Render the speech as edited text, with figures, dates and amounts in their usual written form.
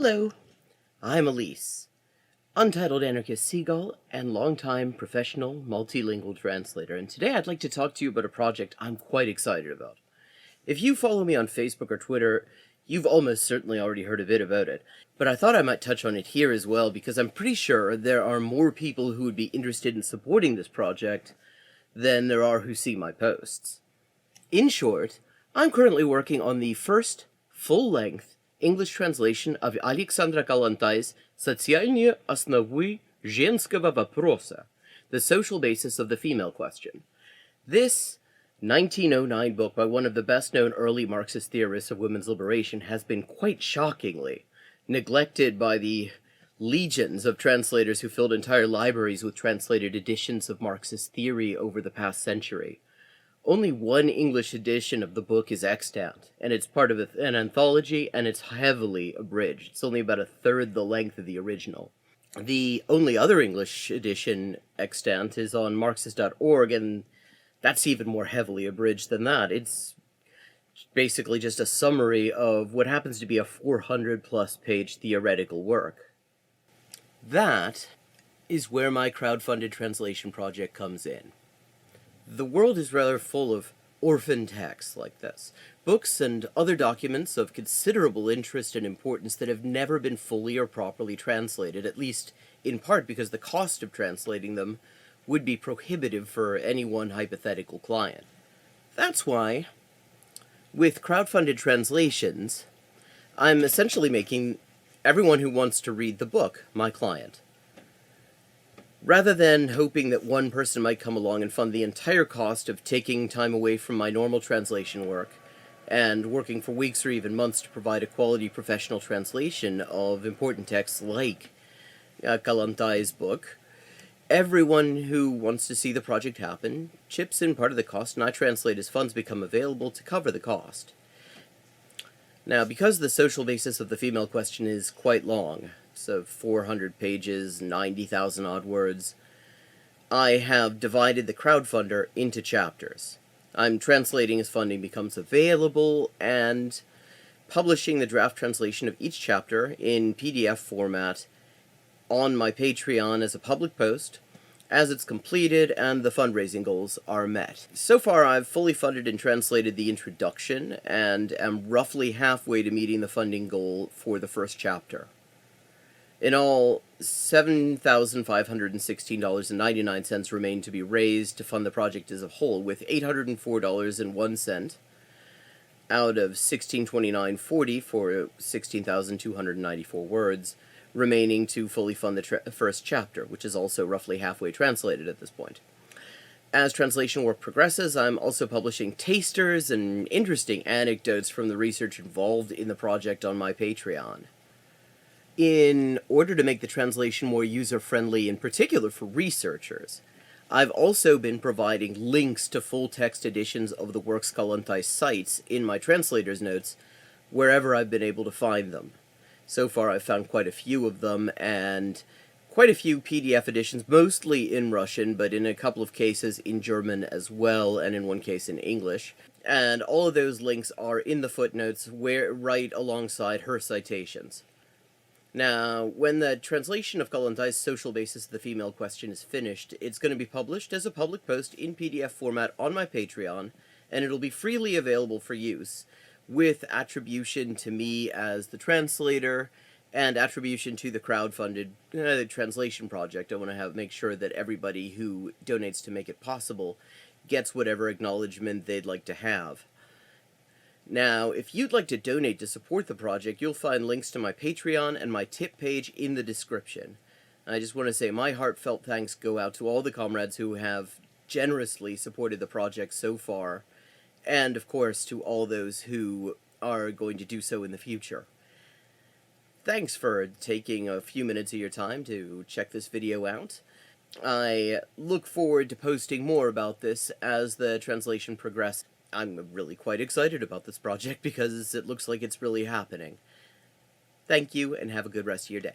Hello, I'm Elise, Untitled Anarchist Seagull and longtime professional multilingual translator, and today I'd like to talk to you about a project I'm quite excited about. If you follow me on Facebook or Twitter, you've almost certainly already heard a bit about it, but I thought I might touch on it here as well because I'm pretty sure there are more people who would be interested in supporting this project than there are who see my posts. In short, I'm currently working on the first full-length English translation of Alexandra Kollontai's «Социальные основы женского вопроса», The Social Basis of the Female Question. This 1909 book by one of the best-known early Marxist theorists of women's liberation has been quite shockingly neglected by the legions of translators who filled entire libraries with translated editions of Marxist theory over the past century. Only one English edition of the book is extant, and it's part of an anthology, and it's heavily abridged. It's only about a third the length of the original. The only other English edition extant is on Marxist.org, and that's even more heavily abridged than that. It's basically just a summary of what happens to be a 400-plus page theoretical work. That is where my crowdfunded translation project comes in. The world is rather full of orphan texts like this, books and other documents of considerable interest and importance that have never been fully or properly translated, at least in part because the cost of translating them would be prohibitive for any one hypothetical client. That's why, with crowdfunded translations, I'm essentially making everyone who wants to read the book my client. Rather than hoping that one person might come along and fund the entire cost of taking time away from my normal translation work and working for weeks or even months to provide a quality professional translation of important texts like Kollontai's book, everyone who wants to see the project happen chips in part of the cost, and I translate as funds become available to cover the cost. Now, because the social basis of the female question is quite long, so 400 pages, 90,000 odd words, I have divided the crowdfunder into chapters. I'm translating as funding becomes available and publishing the draft translation of each chapter in PDF format on my Patreon as a public post as it's completed and the fundraising goals are met. So far, I've fully funded and translated the introduction and am roughly halfway to meeting the funding goal for the first chapter. In all, $7,516.99 remain to be raised to fund the project as a whole, with $804.01 out of $1,629.40 for 16,294 words remaining to fully fund the first chapter, which is also roughly halfway translated at this point. As translation work progresses, I'm also publishing tasters and interesting anecdotes from the research involved in the project on my Patreon. In order to make the translation more user-friendly, in particular for researchers, I've also been providing links to full-text editions of the works Kollontai cites in my translator's notes wherever I've been able to find them. So far, I've found quite a few of them, and quite a few PDF editions, mostly in Russian, but in a couple of cases in German as well, and in one case in English. And all of those links are in the footnotes right alongside her citations. Now, when the translation of Kollontai's social basis of the female question is finished, it's going to be published as a public post in PDF format on my Patreon, and it'll be freely available for use, with attribution to me as the translator, and attribution to the crowdfunded translation project. I want to make sure that everybody who donates to make it possible gets whatever acknowledgement they'd like to have. Now, if you'd like to donate to support the project, you'll find links to my Patreon and my tip page in the description. I just want to say my heartfelt thanks go out to all the comrades who have generously supported the project so far, and of course to all those who are going to do so in the future. Thanks for taking a few minutes of your time to check this video out. I look forward to posting more about this as the translation progresses. I'm really quite excited about this project because it looks like it's really happening. Thank you, and have a good rest of your day.